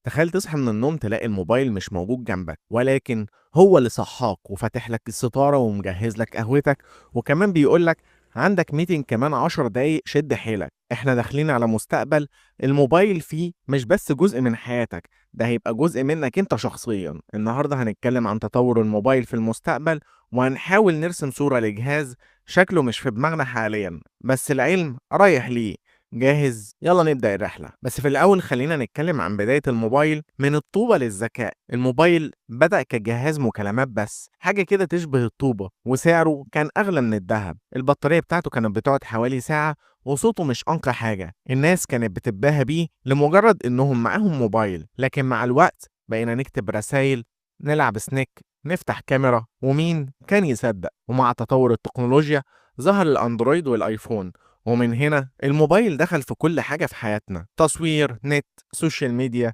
تخيل تصحى من النوم تلاقي الموبايل مش موجود جنبك، ولكن هو اللي صحاك وفاتح لك الستارة ومجهز لك قهوتك، وكمان بيقول لك عندك ميتنج كمان 10 دقايق، شد حيلك. احنا داخلين على مستقبل الموبايل فيه مش بس جزء من حياتك، ده هيبقى جزء منك انت شخصيا. النهاردة هنتكلم عن تطور الموبايل في المستقبل، وهنحاول نرسم صورة لجهاز شكله مش في دماغنا حاليا بس العلم رايح ليه. جاهز؟ يلا نبدأ الرحلة. بس في الأول خلينا نتكلم عن بداية الموبايل من الطوبة للذكاء. الموبايل بدأ كجهاز مكالمات بس، حاجة كده تشبه الطوبة، وسعره كان أغلى من الذهب. البطارية بتاعته كانت بتقعد حوالي ساعة، وصوته مش أنقى حاجة. الناس كانت بتتباهى بيه لمجرد إنهم معاهم موبايل، لكن مع الوقت بقينا نكتب رسايل، نلعب سنيك، نفتح كاميرا، ومين كان يصدق؟ ومع تطور التكنولوجيا ظهر الأندرويد والآيفون، ومن هنا الموبايل دخل في كل حاجة في حياتنا: تصوير، نت، سوشيال ميديا،